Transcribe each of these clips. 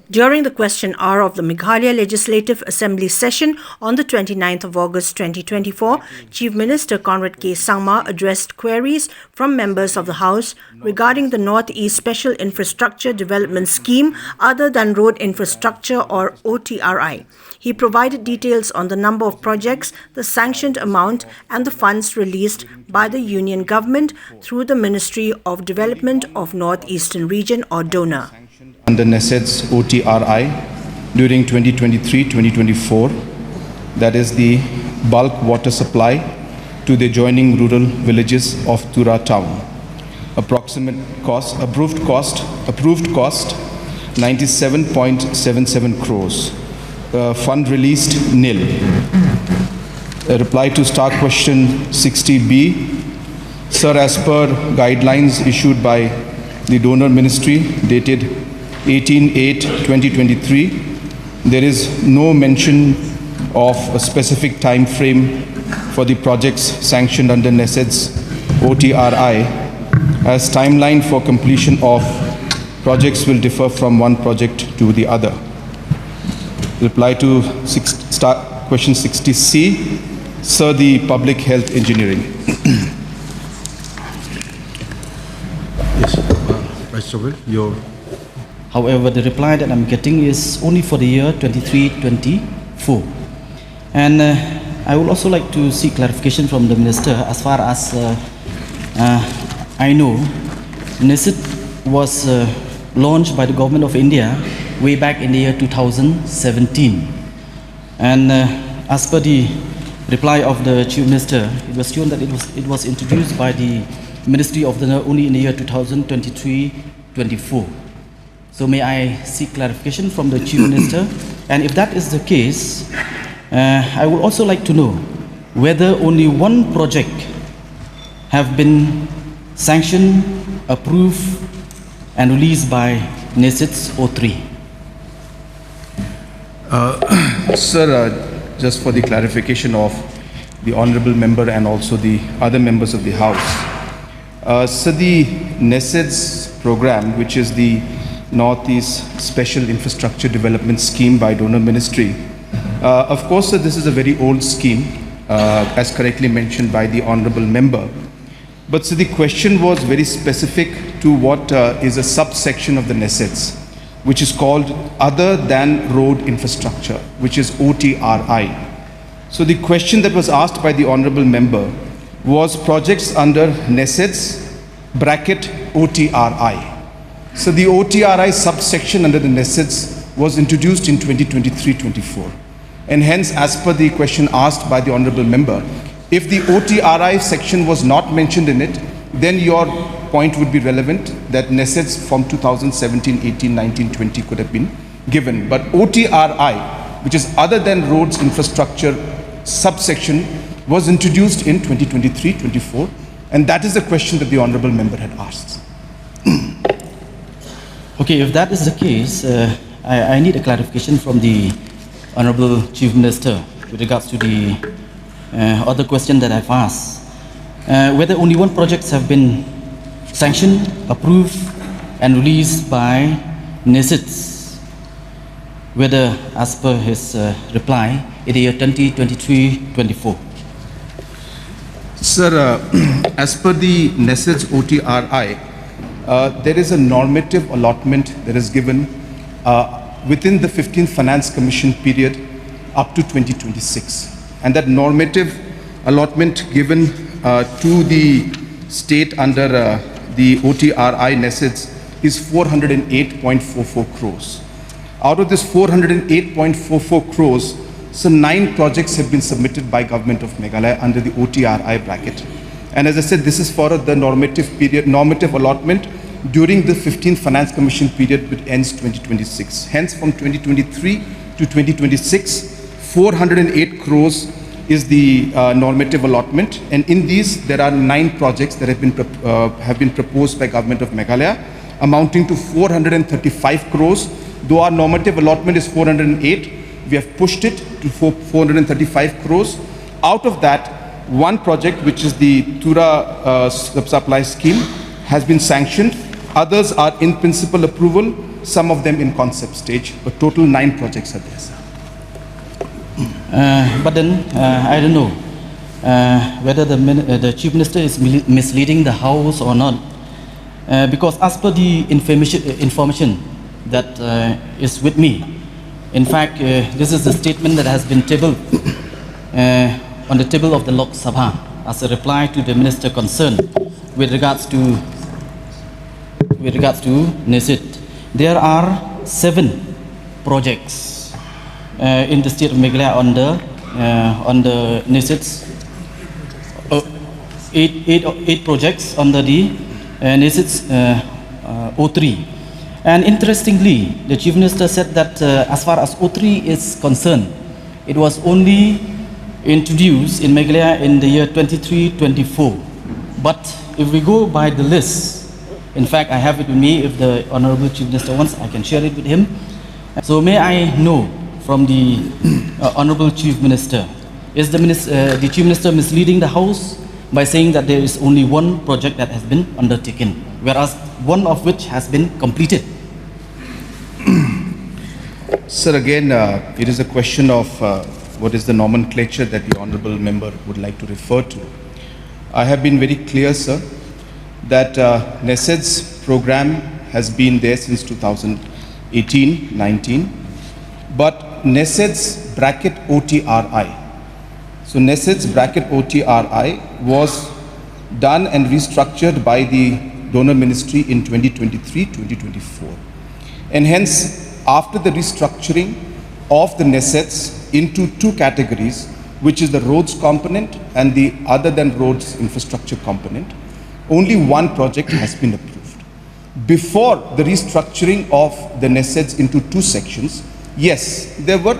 During the question hour of the Meghalaya Legislative Assembly session on the 29th of August 2024, Chief Minister Conrad K. Sangma addressed queries from members of the House regarding the North-East Special Infrastructure Development Scheme other than road infrastructure or OTRI. He provided details on the number of projects, the sanctioned amount and the funds released by the Union Government through the Ministry of Development of North-Eastern Region or DONA. Under NESED's OTRI during 2023-2024, that is the bulk water supply to the adjoining rural villages of Tura town. Approximate cost, approved cost 97.77 crores. Fund released nil. A reply to Star Question 60B. Sir, as per guidelines issued by the donor ministry dated 18/8/2023, there is no mention of a specific time frame for the projects sanctioned under NESED's OTRI, as timeline for completion of projects will differ from one project to the other. Reply to Question 60C. Sir, the public health engineering. Yes, Vice Chair, your. However, the reply that I'm getting is only for the year 23-24. And I would also like to seek clarification from the Minister as far as I know, NESED was launched by the Government of India way back in the year 2017. And as per the reply of the Chief Minister, it was shown that it was introduced by the Ministry of the only in the year 2023-24. So may I seek clarification from the Chief Minister? And if that is the case, I would also like to know whether only one project have been sanctioned, approved and released by NESED's OTRI. Sir, just for the clarification of the Honourable Member and also the other members of the House. So the NESED's program, which is the Northeast Special Infrastructure Development Scheme by Donor Ministry. Of course, sir, this is a very old scheme, as correctly mentioned by the Honourable Member. But so the question was very specific to what is a subsection of the NESED's, which is called Other Than Road Infrastructure, which is OTRI. So the question that was asked by the Honourable Member was projects under NESED's bracket OTRI. So the OTRI subsection under the NESED's was introduced in 2023-24. And hence, as per the question asked by the Honourable Member, if the OTRI section was not mentioned in it, then your point would be relevant that NESED's from 2017, 18, 19, 20 could have been given. But OTRI, which is other than roads infrastructure subsection, was introduced in 2023-24. And that is the question that the Honourable Member had asked. Okay, if that is the case, I need a clarification from the Honourable Chief Minister with regards to the other question that I've asked. Whether only one projects have been sanctioned, approved and released by NESED's, whether as per his reply in the year 2023-24. Sir, as per the NESED's OTRI, there is a normative allotment that is given within the 15th Finance Commission period up to 2026. And that normative allotment given to the state under the OTRI NESED's is 408.44 crores. Out of this 408.44 crores, so 9 projects have been submitted by Government of Meghalaya under the OTRI bracket. And as I said, this is for the normative allotment during the 15th Finance Commission period, which ends 2026. Hence, from 2023 to 2026, 408 crores is the normative allotment. And in these, there are 9 projects that have been proposed by Government of Meghalaya, amounting to 435 crores. Though our normative allotment is 408, we have pushed it to 435 crores. Out of that, one project, which is the Tura supply scheme, has been sanctioned. Others are in principle approval some of them in concept stage, but total 9 projects are there, sir. But then, I don't know whether the Chief Minister is misleading the House or not. Because as per the information that is with me, in fact, this is the statement that has been tabled on the table of the Lok Sabha as a reply to the Minister concerned with regards to NISIT. There are 7 projects in the state of Meghalaya on the NISIT's 8 projects under the NISIT's OTRI. And interestingly, the Chief Minister said that as far as OTRI is concerned, it was only introduced in Meghalaya in the year 23-24. But if we go by the list, in fact, I have it with me. If the Honorable Chief Minister wants, I can share it with him. So may I know from the Honorable Chief Minister, is the Chief Minister misleading the House by saying that there is only 1 project that has been undertaken, whereas 1 of which has been completed? Sir, again, it is a question of what is the nomenclature that the Honourable Member would like to refer to. I have been very clear, sir, that NESED's program has been there since 2018-19, but NESED's bracket OTRI. So NESED's bracket OTRI was done and restructured by the donor ministry in 2023-2024. And hence, after the restructuring of the NESEDs into 2 categories, which is the roads component and the other than roads infrastructure component, only 1 project has been approved. Before the restructuring of the NESEDs into 2 sections, yes, there were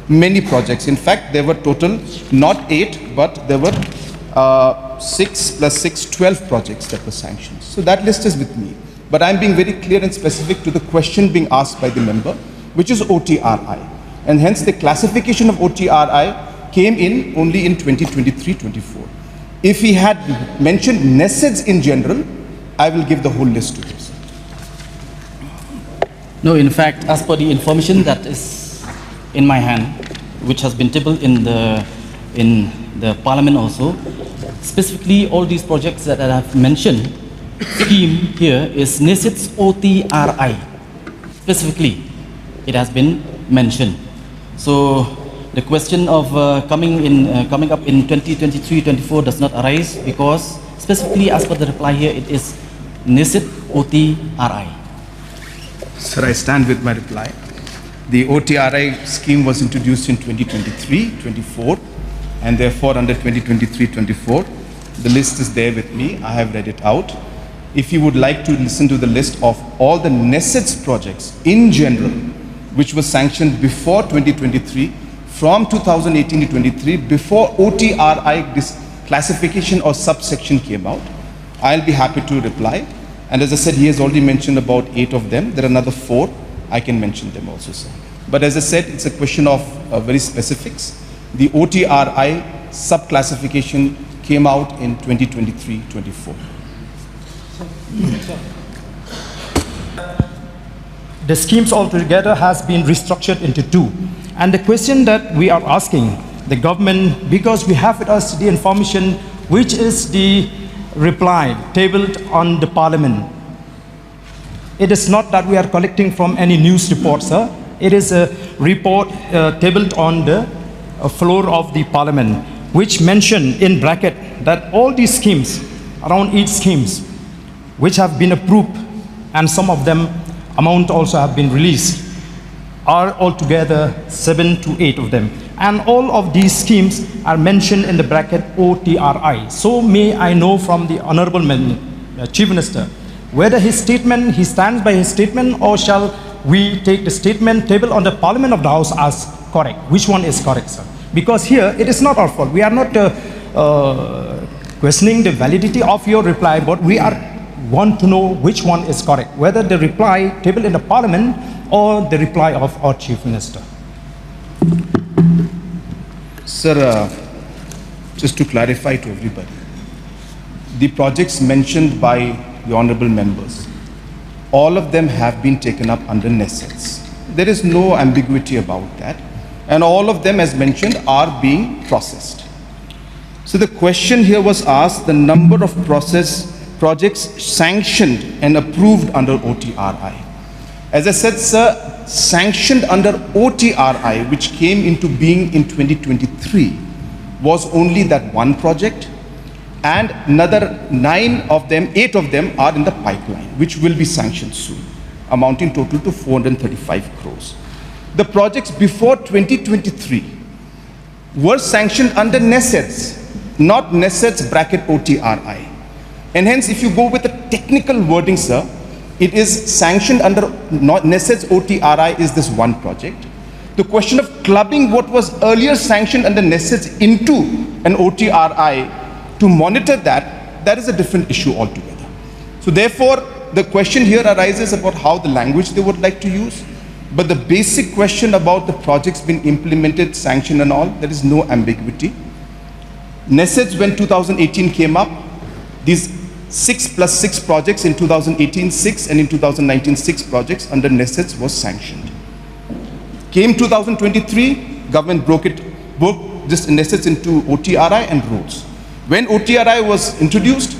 many projects. In fact, there were total not 8, but there were 6 plus 6, 12 projects that were sanctioned. So that list is with me. But I'm being very clear and specific to the question being asked by the member, which is OTRI. And hence the classification of OTRI came in only in 2023-24. If he had mentioned NESEDs in general, I will give the whole list to him. No, in fact, as per the information that is in my hand, which has been tabled in the Parliament also, specifically all these projects that I have mentioned, scheme here is NISIT's OTRI. Specifically, it has been mentioned. So the question of coming up in 2023-24 does not arise because specifically as per the reply here, it is NISIT OTRI. Sir, I stand with my reply. The OTRI scheme was introduced in 2023-24 and therefore under 2023-24, the list is there with me. I have read it out. If you would like to listen to the list of all the NESEDs projects in general, which was sanctioned before 2023, from 2018 to 23, before OTRI classification or subsection came out, I'll be happy to reply. And as I said, he has already mentioned about 8 of them. There are another 4. I can mention them also, sir. But as I said, it's a question of very specifics. The OTRI subclassification came out in 2023-24. The schemes altogether has been restructured into 2. And the question that we are asking the government, because we have with us the information which is the reply tabled on the Parliament. It is not that we are collecting from any news report, sir. It is a report tabled on the floor of the Parliament, which mentioned in bracket that all these schemes, around 8 schemes, which have been approved, and some of them amount also have been released, are altogether 7 to 8 of them. And all of these schemes are mentioned in the bracket OTRI. So may I know from the Honorable Chief Minister, whether his statement, he stands by his statement, or shall we take the statement tabled on the Parliament of the House as correct? Which one is correct, sir? Because here, it is not our fault. We are not questioning the validity of your reply, but we want to know which one is correct, whether the reply tabled in the Parliament or the reply of our Chief Minister. Sir, just to clarify to everybody, the projects mentioned by the honorable members all of them have been taken up under NESEDS. There is no ambiguity about that. And all of them, as mentioned, are being processed. So the question here was asked, the number of projects sanctioned and approved under OTRI. As I said, sir, sanctioned under OTRI, which came into being in 2023, was only that one project, and another 8 of them are in the pipeline, which will be sanctioned soon, amounting total to 435 crores. The projects before 2023 were sanctioned under NESEDS, not NESEDS bracket OTRI. And hence, if you go with the technical wording, sir, it is sanctioned under NESEDS OTRI is this one project. The question of clubbing what was earlier sanctioned under NESEDS into an OTRI to monitor that is a different issue altogether. So therefore, the question here arises about how the language they would like to use. But the basic question about the projects being implemented, sanctioned and all, there is no ambiguity. NESEDS, when 2018 came up, these 6 plus 6 projects in 2018, 6, and in 2019, 6 projects under NESEDS was sanctioned. Came 2023, government broke this NESEDS into OTRI and roads. When OTRI was introduced,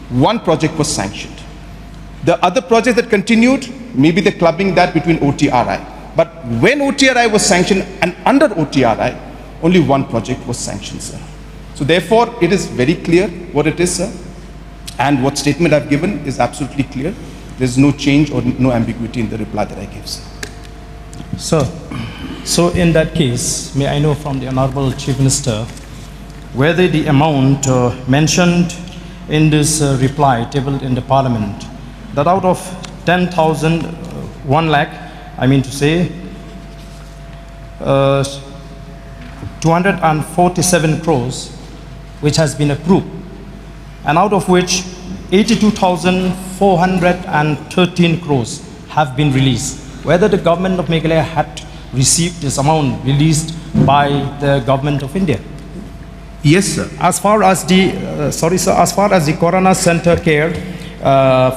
one project was sanctioned. The other projects that continued, maybe the clubbing that between OTRI. But when OTRI was sanctioned and under OTRI, only one project was sanctioned, sir. So therefore, it is very clear what it is, sir. And what statement I've given is absolutely clear. There's no change or no ambiguity in the reply that I gave, sir. Sir, so in that case, may I know from the Honorable Chief Minister whether the amount mentioned in this reply tabled in the Parliament, that out of 10,000, 1 lakh, I mean to say, 247 crores, which has been approved, and out of which 82,413 crores have been released. Whether the government of Meghalaya had received this amount released by the government of India. Yes, sir. As far as the, as far as the Corona Center care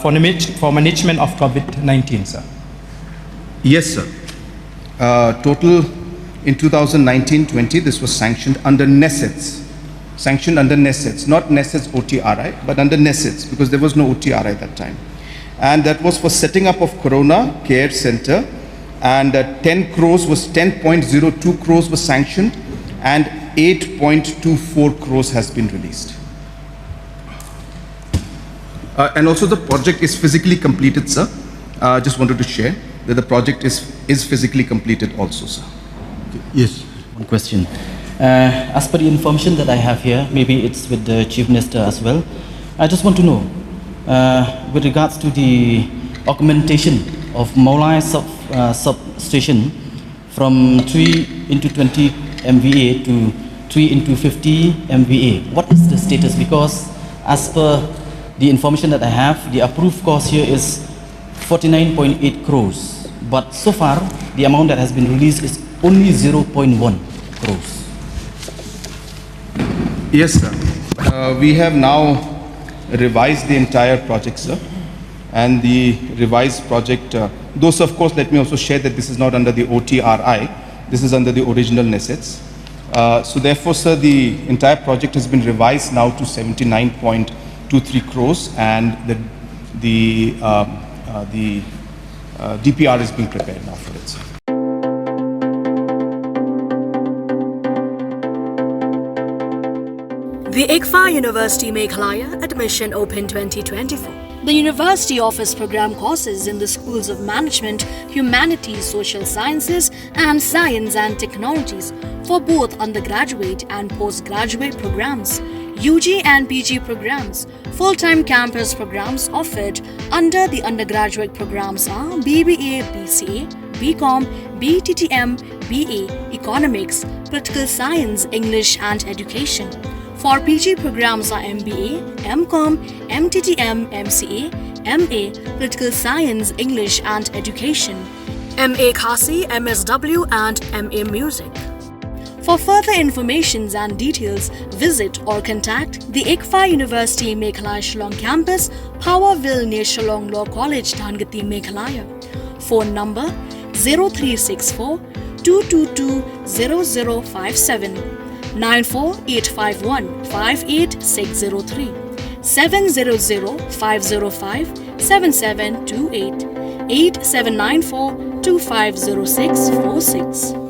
for management of COVID-19, sir. Yes, sir. Total in 2019-20, this was sanctioned under NESEDS. Sanctioned under NESEDS, not NESEDS OTRI, but under NESEDS, because there was no OTRI at that time. And that was for setting up of Corona Care Center, and 10 crores was 10.02 crores was sanctioned, and 8.24 crores has been released. And also the project is physically completed, sir. Just wanted to share that the project is physically completed also, sir. Yes. One question. As per the information that I have here, maybe it's with the Chief Minister as well, I just want to know, with regards to the augmentation of Meghalaya substation from 3 into 20 MVA to 3 into 50 MVA, what is the status? Because as per the information that I have, the approved cost here is 49.8 crores, but so far the amount that has been released is only 0.1 crores. Yes, sir. We have now revised the entire project, sir. And the revised project, those of course, let me also share that this is not under the OTRI, this is under the original NESEDS. So therefore, sir, the entire project has been revised now to 79.23 crores, and the DPR is being prepared now for it, sir. The ICFA University Meghalaya Admission Open 2024. The university offers program courses in the schools of management, humanities, social sciences, and science and technologies for both undergraduate and postgraduate programs, UG and PG programs. Full-time campus programs offered under the undergraduate programs are BBA, BCA, BCom, BTTM, BA, Economics, Political Science, English and Education. For PG programs are MBA, MCom, MTTM, MCA, MA, Political Science, English and Education, MA Khasi, MSW and MA Music. For further informations and details, visit or contact the ICFA University Meghalaya Shillong campus, Powerville near Shillong Law College, Dhangati, Meghalaya. Phone number 0364 222 0057 94851 58603 700 505 7728 8794 250646.